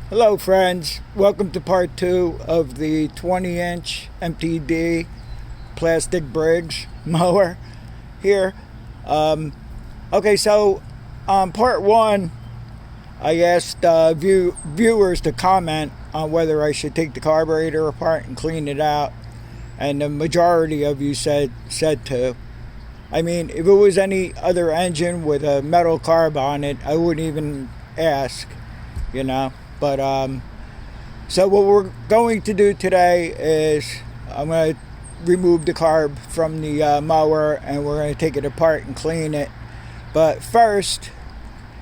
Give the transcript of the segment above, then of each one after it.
Hello friends, welcome to part 2 of the 20-inch MTD plastic bridge mower here. Okay, so on part 1 I asked viewers to comment on whether I should take the carburetor apart and clean it out, and the majority of you said to. I mean, if it was any other engine with a metal carb on it, I wouldn't even ask, you know. But so what we're going to do today is I'm going to remove the carb from the mower, and we're going to take it apart and clean it. But first,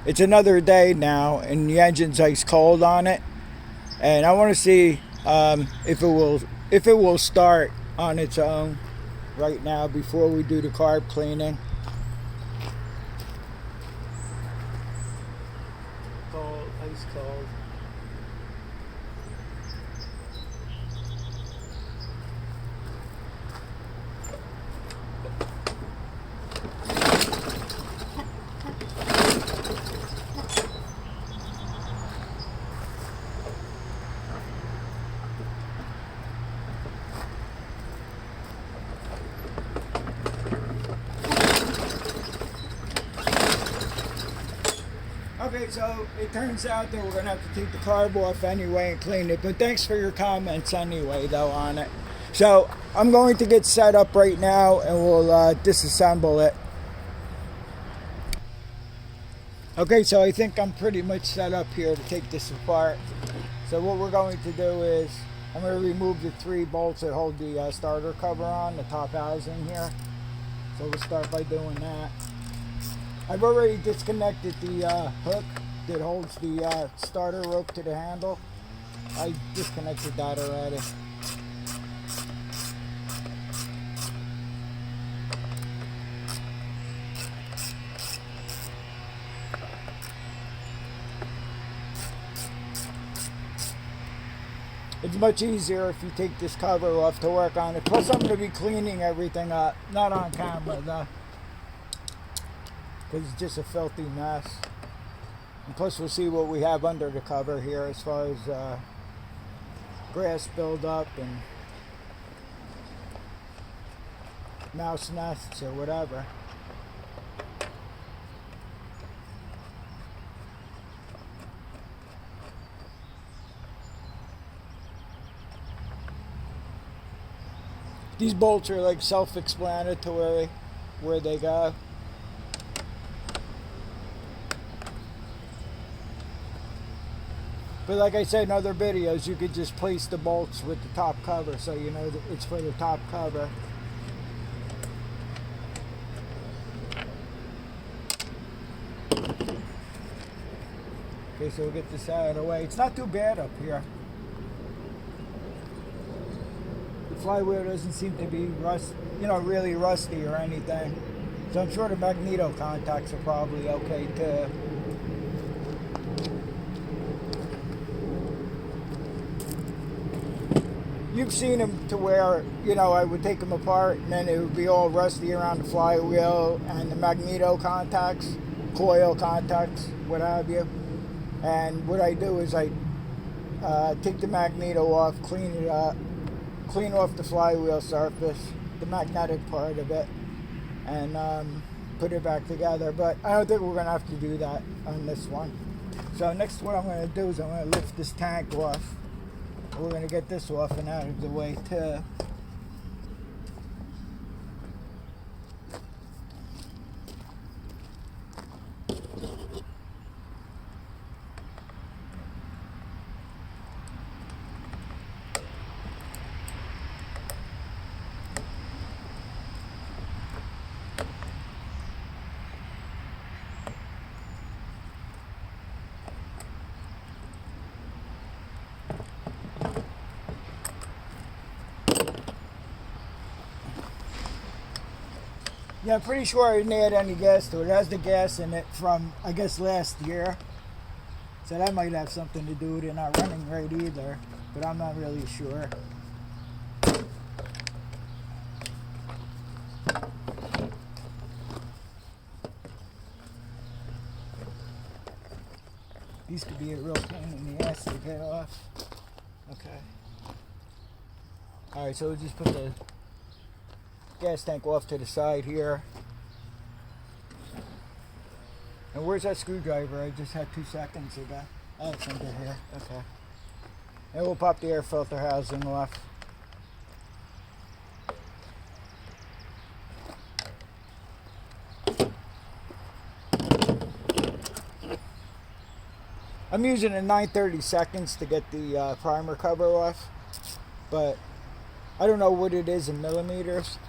it's another day now, and the engine's ice cold on it, and I want to see if it will start on its own right now before we do the carb cleaning. Cold, ice cold. Okay, so it turns out that we're going to have to take the carb off anyway and clean it. But thanks for your comments anyway, though, on it. So I'm going to get set up right now, and we'll disassemble it. Okay, so I think I'm pretty much set up here to take this apart. So what we're going to do is I'm going to remove the 3 bolts that hold the starter cover on, the top housing here. So we'll start by doing that. I've already disconnected the hook that holds the starter rope to the handle. I disconnected that already. It's much easier if you take this cover off to work on it. Plus I'm going to be cleaning everything up. Not on camera though, because it's just a filthy mess. And plus we'll see what we have under the cover here as far as grass buildup and mouse nests or whatever. These bolts are like self-explanatory where they go. But like I said in other videos, you could just place the bolts with the top cover so you know that it's for the top cover. Okay, so we'll get this out of the way. It's not too bad up here. The flywheel doesn't seem to be really rusty or anything. So I'm sure the magneto contacts are probably okay too. You've seen them to where, I would take them apart and then it would be all rusty around the flywheel and the magneto contacts, coil contacts, what have you. And what I do is I take the magneto off, clean it up, clean off the flywheel surface, the magnetic part of it, and put it back together. But I don't think we're going to have to do that on this one. So next what I'm going to do is I'm going to lift this tank off. We're going to get this off and out of the way too. Yeah, I'm pretty sure I didn't add any gas to it. It has the gas in it from, I guess, last year. So that might have something to do with it not running right either. But I'm not really sure. These could be a real pain in the ass to get off. Okay. Alright, so we'll just put the gas tank off to the side here. And where's that screwdriver? I just had 2 seconds ago. Oh, it's under here. Okay. And we'll pop the air filter housing off. I'm using a 9/32 to get the primer cover off, but I don't know what it is in millimeters.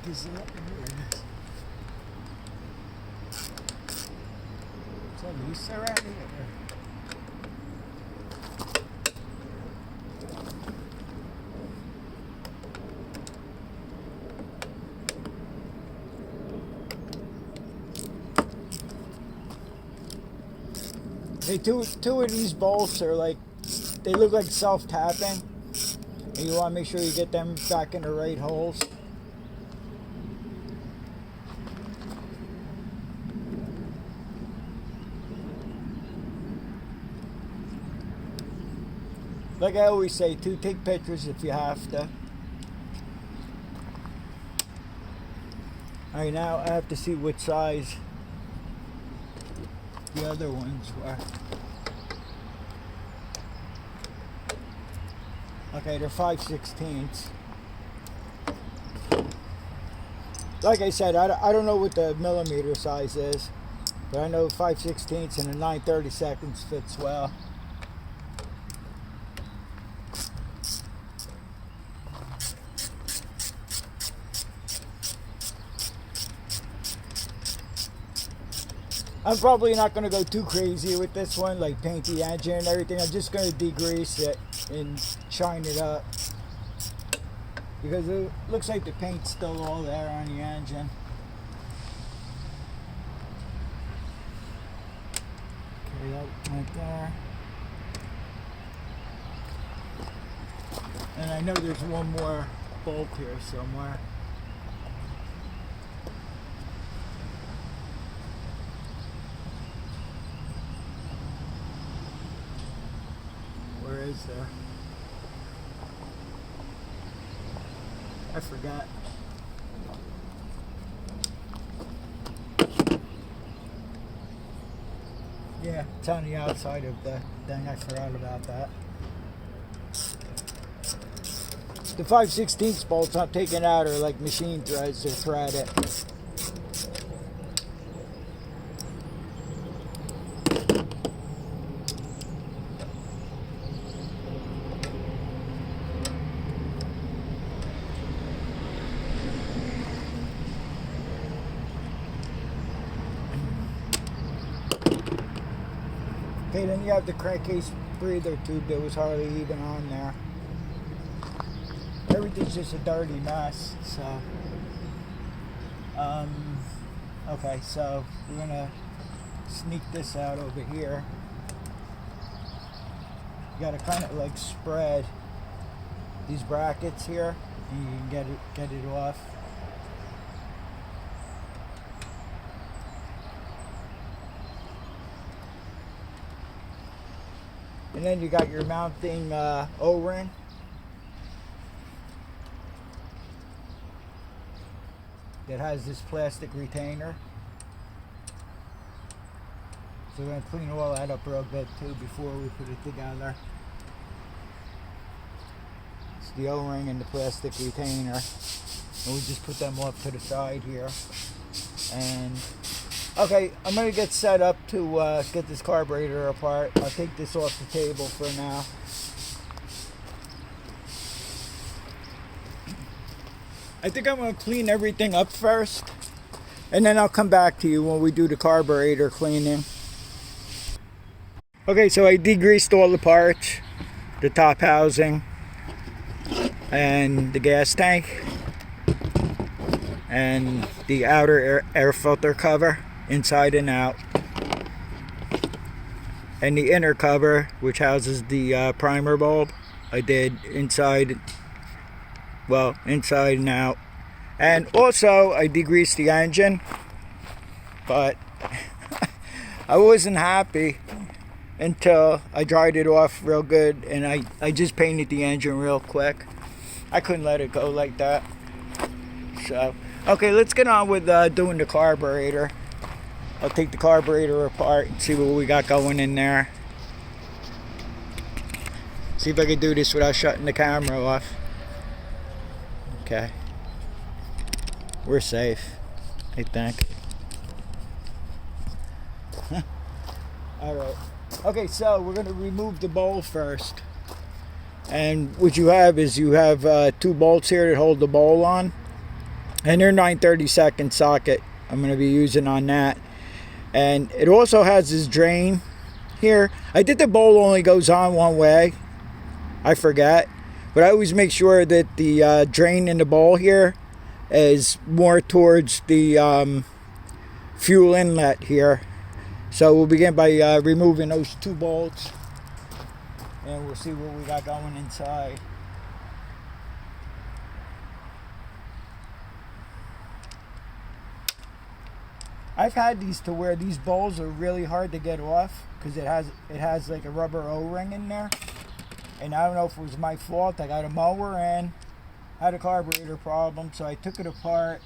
Is it? Here it is. Is that loose already? Hey, two of these bolts are like, they look like self-tapping, and you want to make sure you get them back in the right holes. Like I always say, take pictures if you have to. Alright, now I have to see which size the other ones were. Okay, they're 5/16. Like I said, I don't know what the millimeter size is, but I know 5/16 and a 9/32 fits well. I'm probably not going to go too crazy with this one, like paint the engine and everything. I'm just going to degrease it and shine it up, because it looks like the paint's still all there on the engine. Okay, that went there. And I know there's one more bolt here somewhere. Where is there? I forgot. Yeah, it's on the outside of the thing. I forgot about that. The 5/16 bolts I'm taking out are like machine threads. They're threaded. Okay, then you have the crankcase breather tube that was hardly even on there. Everything's just a dirty mess, so. Okay, so we're gonna sneak this out over here. You gotta kind of like spread these brackets here, and you can get it off. And then you got your mounting O-ring. That has this plastic retainer. So we're going to clean all that up real good too before we put it together. It's the O-ring and the plastic retainer. And we just put them off to the side here. And okay, I'm going to get set up to get this carburetor apart. I'll take this off the table for now. I think I'm going to clean everything up first, and then I'll come back to you when we do the carburetor cleaning. Okay, so I degreased all the parts, the top housing, and the gas tank, and the outer air filter cover, inside and out, and the inner cover, which houses the primer bulb. I did inside and out. And also I degreased the engine, but I wasn't happy until I dried it off real good, and I just painted the engine real quick. I couldn't let it go like that. So okay, let's get on with doing the carburetor. I'll take the carburetor apart and see what we got going in there. See if I can do this without shutting the camera off. Okay. We're safe, I think. Alright. Okay, so we're going to remove the bowl first. And what you have is two bolts here that hold the bowl on. And they're 9/32 socket. I'm going to be using on that. And it also has this drain here. I think the bowl only goes on one way. I forget. But I always make sure that the drain in the bowl here is more towards the fuel inlet here. So we'll begin by removing those two bolts, and we'll see what we got going inside. I've had these to where these bowls are really hard to get off because it has like a rubber O-ring in there, and I don't know if it was my fault. I got a mower in, had a carburetor problem, so I took it apart,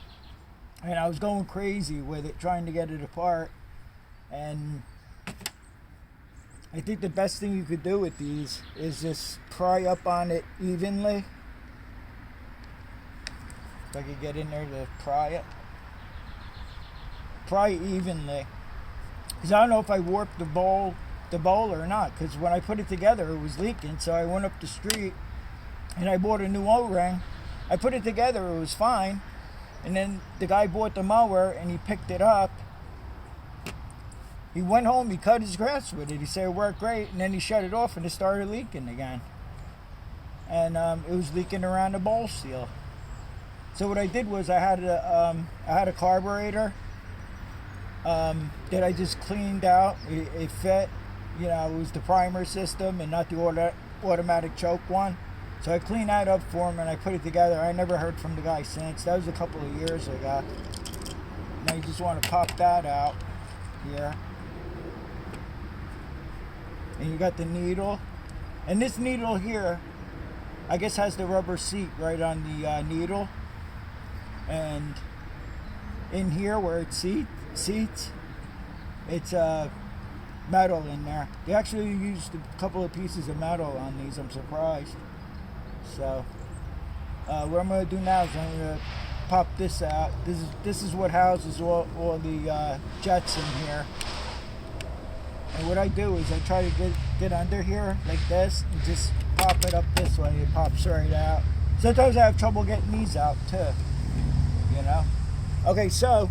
and I was going crazy with it trying to get it apart. And I think the best thing you could do with these is just pry up on it evenly. If I could get in there to pry it. Pry evenly. Because I don't know if I warped the bowl or not. Because when I put it together, it was leaking. So I went up the street and I bought a new O-ring. I put it together, it was fine. And then the guy bought the mower and he picked it up. He went home, he cut his grass with it. He said it worked great, and then he shut it off and it started leaking again. And it was leaking around the bowl seal. So what I did was I had a carburetor that I just cleaned out. It fit, it was the primer system and not the automatic choke one. So I cleaned that up for him and I put it together. I never heard from the guy since. That was a couple of years ago. Now you just want to pop that out here. And you got the needle, and this needle here I guess has the rubber seat right on the needle, and in here where it seats it's metal in there. They actually used a couple of pieces of metal on these. I'm surprised. So what I'm going to do now is I'm going to pop this out. This is what houses all the jets in here. And what I do is I try to get under here like this and just pop it up this way. It pops right out. Sometimes I have trouble getting these out too, Okay, so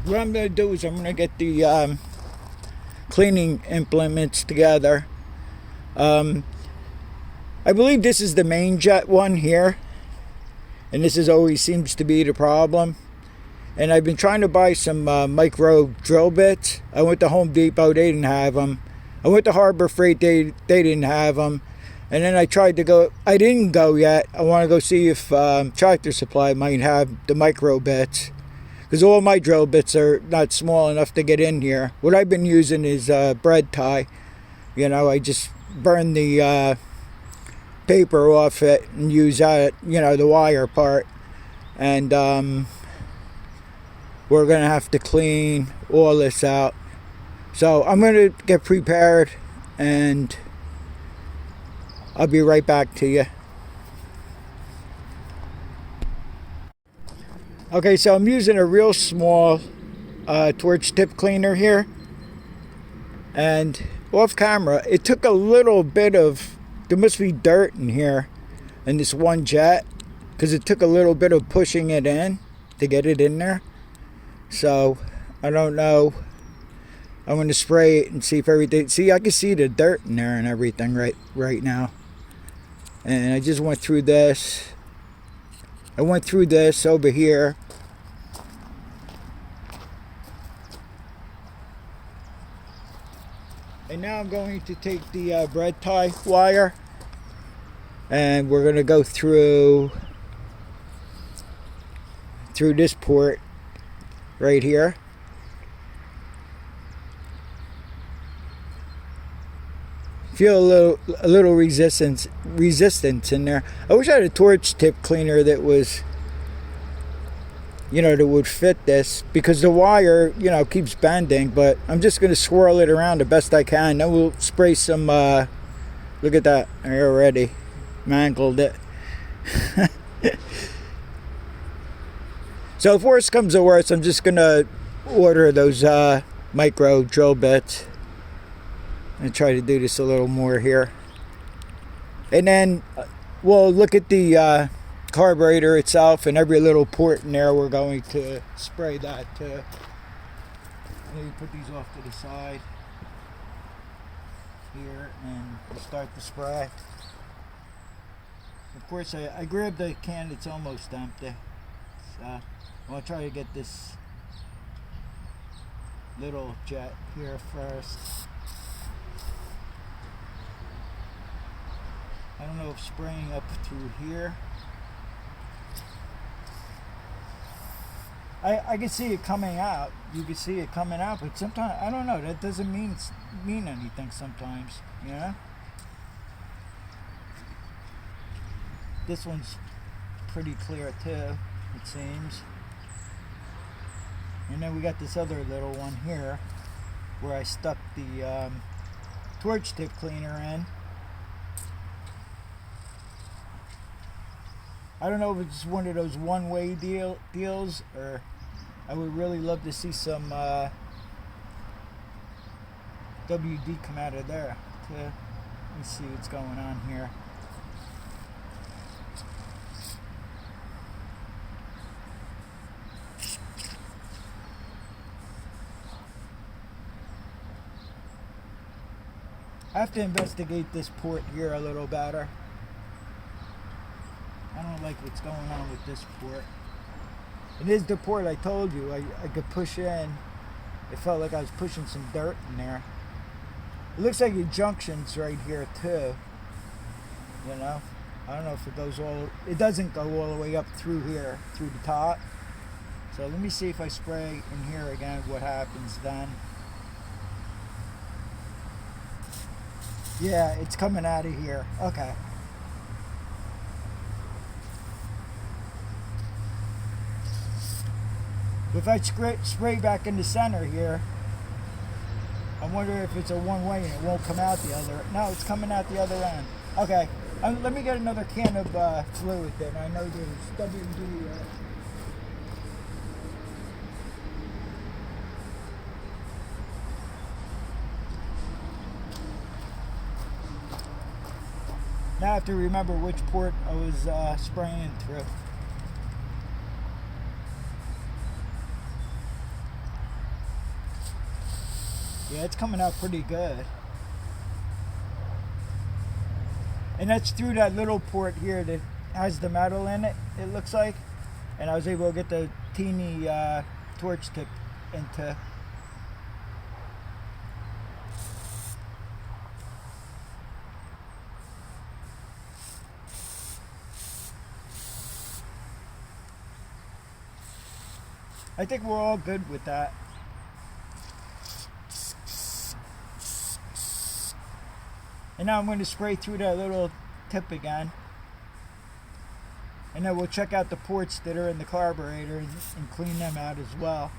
what I'm going to do is I'm going to get the cleaning implements together. I believe this is the main jet one here, and this always seems to be the problem. And I've been trying to buy some micro drill bits. I went to Home Depot, they didn't have them. I went to Harbor Freight, they didn't have them. And then I tried to go, I didn't go yet. I want to go see if Tractor Supply might have the micro bits. Because all my drill bits are not small enough to get in here. What I've been using is bread tie. I just burn the paper off it and use that, the wire part. And we're going to have to clean all this out. So I'm going to get prepared and I'll be right back to you. Okay, so I'm using a real small torch tip cleaner here. And off camera, it took a little bit of, there must be dirt in here in this one jet. Because it took a little bit of pushing it in to get it in there. So I don't know. I'm going to spray it and see if everything. See, I can see the dirt in there and everything right now. And I just went through this. I went through this over here. And now I'm going to take the bread tie wire, and we're going to go through this port right here. Feel a little resistance in there. I wish I had a torch tip cleaner that was, that would fit this, because the wire, keeps bending. But I'm just going to swirl it around the best I can. Then we'll spray some, look at that, I already mangled it. So if worse comes to worse, I'm just going to order those micro drill bits and try to do this a little more here. And then we'll look at the carburetor itself, and every little port in there we're going to spray that too. And then you put these off to the side here, and we'll start the spray. Of course, I grabbed the can that's almost empty, so I'll try to get this little jet here first. I don't know if spraying up through here. I can see it coming out. You can see it coming out, but sometimes, I don't know, that doesn't mean anything sometimes, This one's pretty clear too, it seems. And then we got this other little one here where I stuck the torch tip cleaner in. I don't know if it's one of those one-way deals, or I would really love to see some WD come out of there. Let me see what's going on here. I have to investigate this port here a little better. I don't like what's going on with this port. It is the port I told you I could push in. It felt like I was pushing some dirt in there. It looks like your junction's right here too. I don't know if it goes it doesn't go all the way up through here, through the top. So let me see if I spray in here again, what happens then. Yeah, it's coming out of here. Okay. If I spray back in the center here, I wonder if it's a one-way and it won't come out the other. No, it's coming out the other end. Okay, let me get another can of fluid then. I know there's WD. Now I have to remember which port I was spraying through. Yeah, it's coming out pretty good. And that's through that little port here that has the metal in it, it looks like. And I was able to get the teeny torch tip into. I think we're all good with that. And now I'm going to spray through that little tip again. And then we'll check out the ports that are in the carburetor and clean them out as well.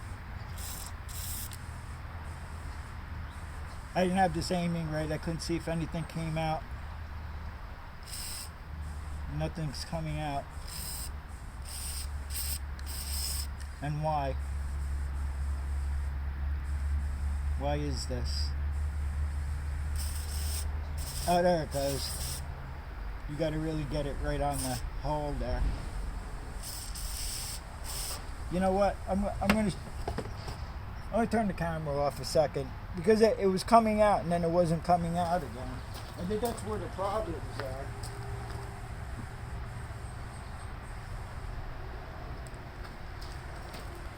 I didn't have this aiming right. I couldn't see if anything came out. Nothing's coming out. And why? Why is this? Oh, there it goes. You got to really get it right on the hole there. You know what? I'm going to I'm going to turn the camera off a second because it was coming out and then it wasn't coming out again. I think that's where the problems are.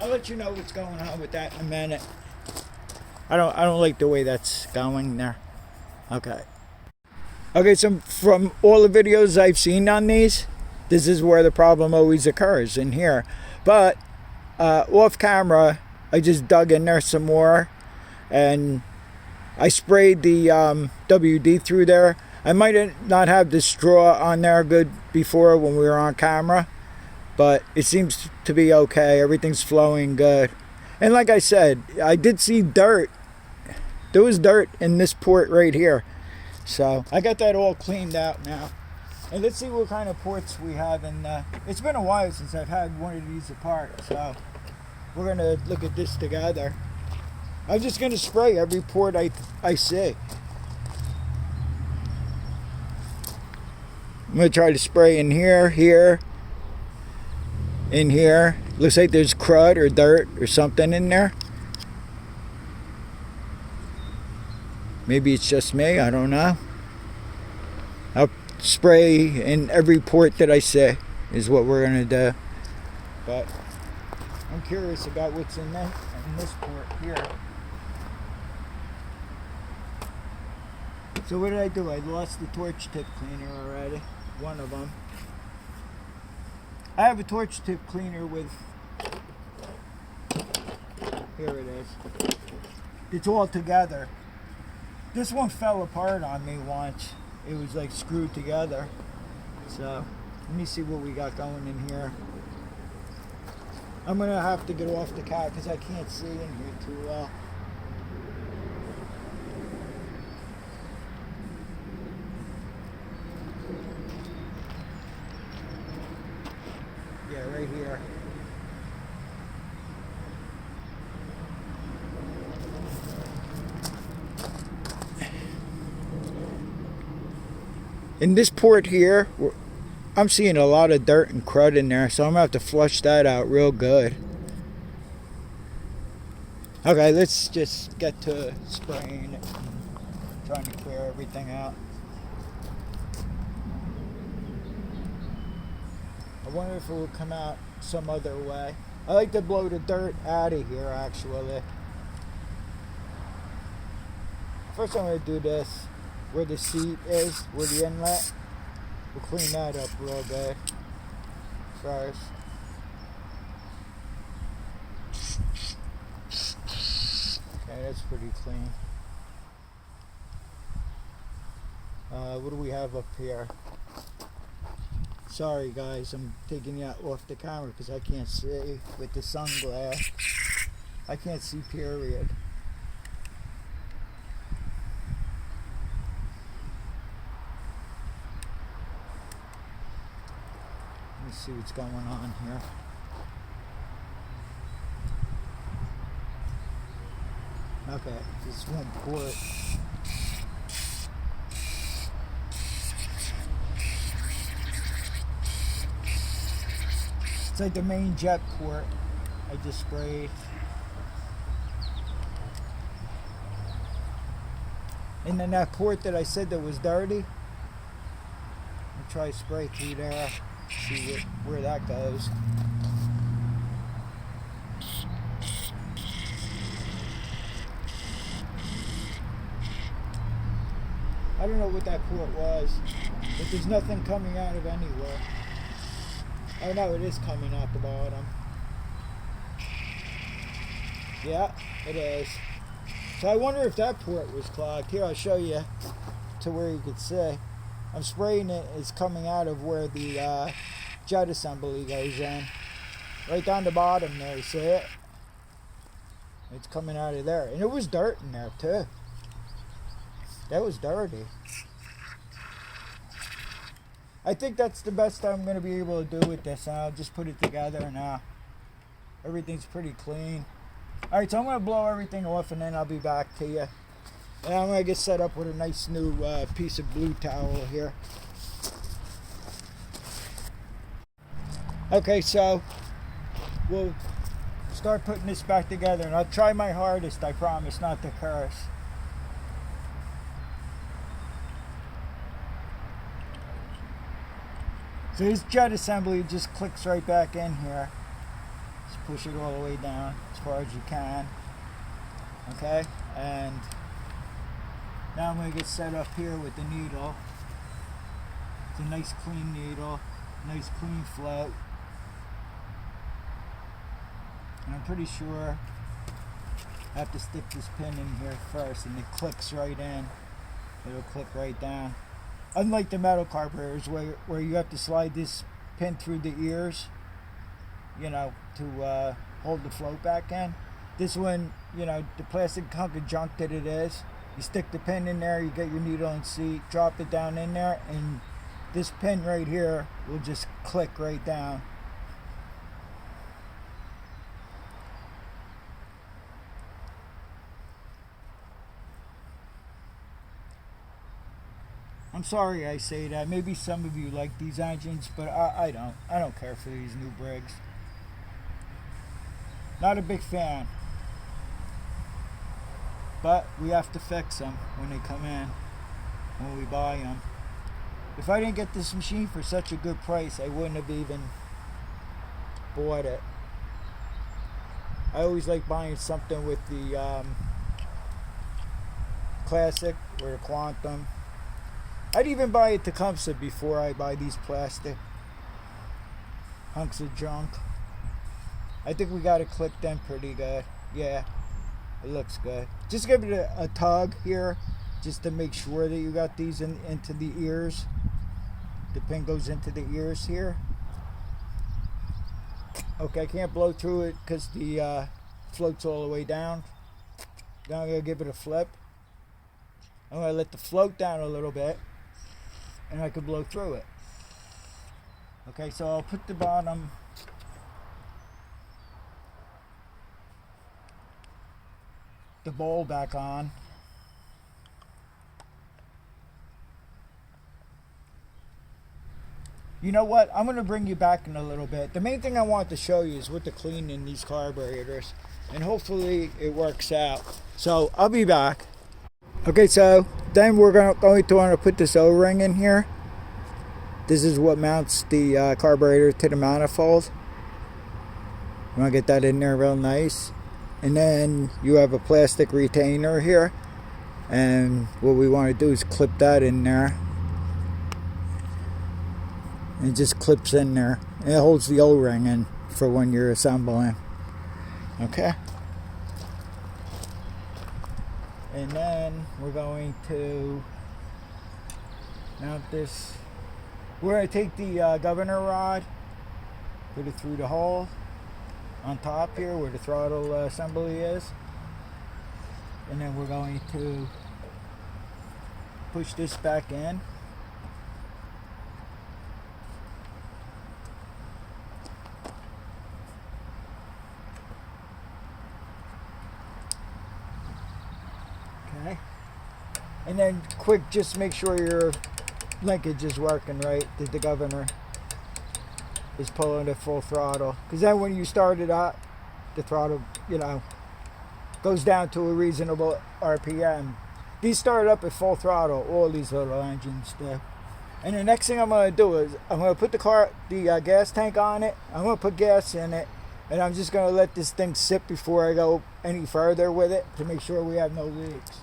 I'll let you know what's going on with that in a minute. I don't like the way that's going there. Okay. Okay, so from all the videos I've seen on these, this is where the problem always occurs, in here. But off camera, I just dug in there some more and I sprayed the WD through there. I might not have the straw on there good before when we were on camera, but it seems to be okay. Everything's flowing good. And like I said, I did see dirt. There was dirt in this port right here. So I got that all cleaned out now. And let's see what kind of ports we have. And it's been a while since I've had one of these apart. So we're going to look at this together. I'm just going to spray every port I see. I'm going to try to spray in here, in here. Looks like there's crud or dirt or something in there. Maybe it's just me, I don't know. I'll spray in every port that I see is what we're going to do. But I'm curious about what's in this port here. So what did I do? I lost the torch tip cleaner already. One of them. I have a torch tip cleaner with... Here it is. It's all together. This one fell apart on me once. It was like screwed together. So let me see what we got going in here. I'm gonna have to get off the cat because I can't see in here too well. Yeah, right here. In this port here, I'm seeing a lot of dirt and crud in there, so I'm going to have to flush that out real good. Okay, let's just get to spraying it and trying to clear everything out. I wonder if it will come out some other way. I like to blow the dirt out of here, actually. First I'm going to do this. Where the seat is, where the inlet, we'll clean that up real good first. Okay, that's pretty clean. What do we have up here? Sorry guys, I'm taking you off the camera because I can't see with the sunglass. I can't see, period. Let's see what's going on here. Okay, this one port. It's like the main jet port I just sprayed. And then that port that I said that was dirty, I'll try to spray through there. See where that goes. I don't know what that port was, but there's nothing coming out of anywhere. Oh no, it is coming out the bottom. Yeah, it is. So I wonder if that port was clogged. Here, I'll show you to where you can see. I'm spraying it, it's coming out of where the jet assembly goes in. Right down the bottom there, you see it? It's coming out of there. And it was dirt in there too. That was dirty. I think that's the best I'm going to be able to do with this. And I'll just put it together now. Everything's pretty clean. Alright, so I'm going to blow everything off and then I'll be back to you. And I'm going to get set up with a nice new piece of blue towel here. Okay, so we'll start putting this back together, and I'll try my hardest, I promise, not to curse. So this jet assembly just clicks right back in here. Just push it all the way down as far as you can. Okay, and now I'm going to get set up here with the needle. It's a nice clean needle, nice clean float. And I'm pretty sure I have to stick this pin in here first, and it clicks right in. It'll click right down. Unlike the metal carburetors where you have to slide this pin through the ears, you know, to hold the float back in. This one, you know, the plastic hunk of junk that it is, you stick the pin in there, you get your needle and seat, drop it down in there, and this pin right here will just click right down. I'm sorry I say that. Maybe some of you like these engines, but I don't. I don't care for these new Briggs. Not a big fan. But we have to fix them when they come in, when we buy them. If I didn't get this machine for such a good price, I wouldn't have even bought it. I always like buying something with the Classic or the Quantum. I'd even buy a Tecumseh before I buy these plastic hunks of junk. I think we got it clicked in pretty good. Yeah, it looks good. Just give it a tug here, just to make sure that you got these into the ears. The pin goes into the ears here. Okay, I can't blow through it because the float's all the way down. Now I'm going to give it a flip. I'm going to let the float down a little bit, and I can blow through it. Okay, so I'll put the bottom the bowl back on. You know what? I'm going to bring you back in a little bit. The main thing I want to show you is what to clean in these carburetors, and hopefully it works out. So I'll be back. Okay, so then we're going to want to put this O-ring in here. This is what mounts the carburetor to the manifold. You want to get that in there real nice. And then you have a plastic retainer here. And what we want to do is clip that in there. And it just clips in there. And it holds the O-ring in for when you're assembling. Okay. And then we're going to mount this. We're going to take the governor rod, put it through the hole on top here where the throttle assembly is. And then we're going to push this back in. Okay. And then quick, just make sure your linkage is working right, that the governor is pulling at full throttle. Because then when you start it up, the throttle, you know, goes down to a reasonable RPM. These start up at full throttle, all these little engines do. And the next thing I'm going to do is I'm going to put the gas tank on it. I'm going to put gas in it, and I'm just going to let this thing sit before I go any further with it to make sure we have no leaks.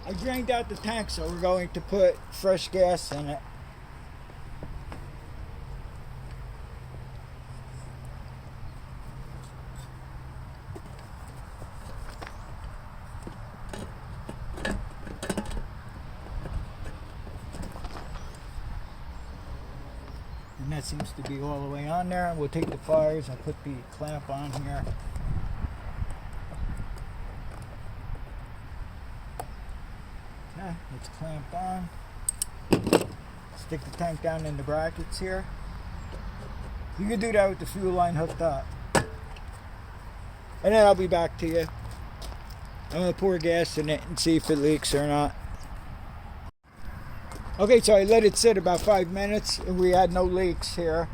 I drained out the tank, so we're going to put fresh gas in it. And that seems to be all the way on there. And we'll take the pliers and put the clamp on here. Okay, it's clamped on. Stick the tank down in the brackets here. You can do that with the fuel line hooked up. and then I'll be back to you. I'm going to pour gas in it and see if it leaks or not. Okay, so I let it sit about 5 minutes and we had no leaks here.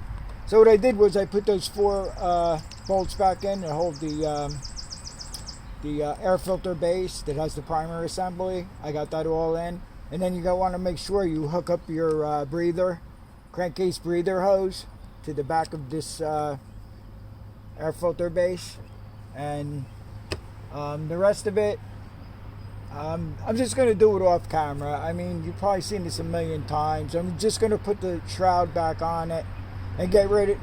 So what I did was I put those 4 bolts back in to hold the air filter base that has the primer assembly. I got that all in. And then you want to make sure you hook up your breather, crankcase breather hose to the back of this air filter base. And the rest of it, I'm just going to do it off camera. I mean, you've probably seen this a million times. I'm just going to put the shroud back on it and get ready.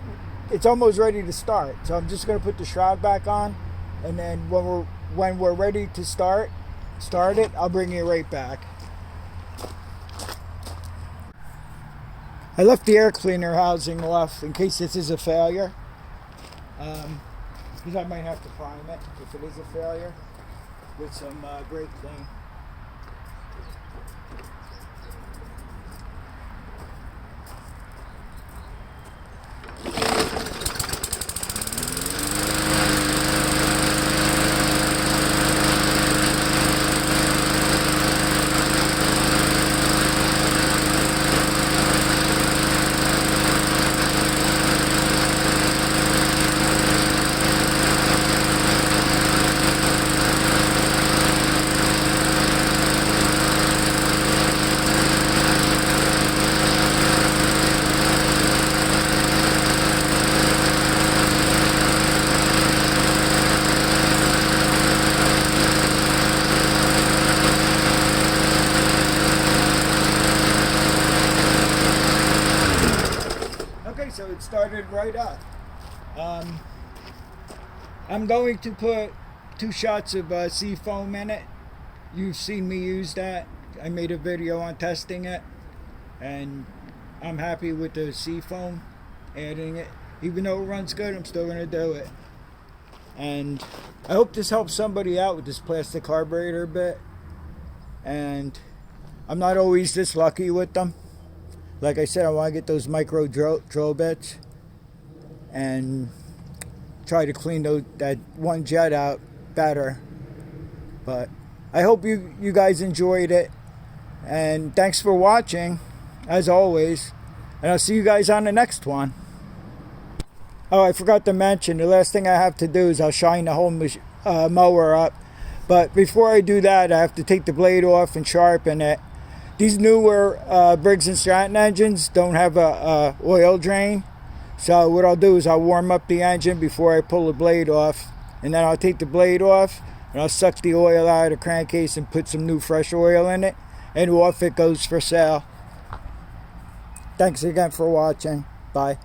It's almost ready to start. So I'm just going to put the shroud back on. And then when we're ready to start it, I'll bring you right back. I left the air cleaner housing off in case this is a failure. Because I might have to prime it if it is a failure with some brake clean. So it started right up. I'm going to put 2 shots of sea foam in it. You've seen me use that. I made a video on testing it, and I'm happy with the sea foam, adding it. Even though it runs good, I'm still going to do it. And I hope this helps somebody out with this plastic carburetor bit. And I'm not always this lucky with them. Like I said, I want to get those micro drill bits and try to clean that one jet out better. But I hope you guys enjoyed it. And thanks for watching, as always. And I'll see you guys on the next one. Oh, I forgot to mention, the last thing I have to do is I'll shine the whole mower up. But before I do that, I have to take the blade off and sharpen it. These newer Briggs & Stratton engines don't have a oil drain. So what I'll do is I'll warm up the engine before I pull the blade off. And then I'll take the blade off and I'll suck the oil out of the crankcase and put some new fresh oil in it. And off it goes for sale. Thanks again for watching. Bye.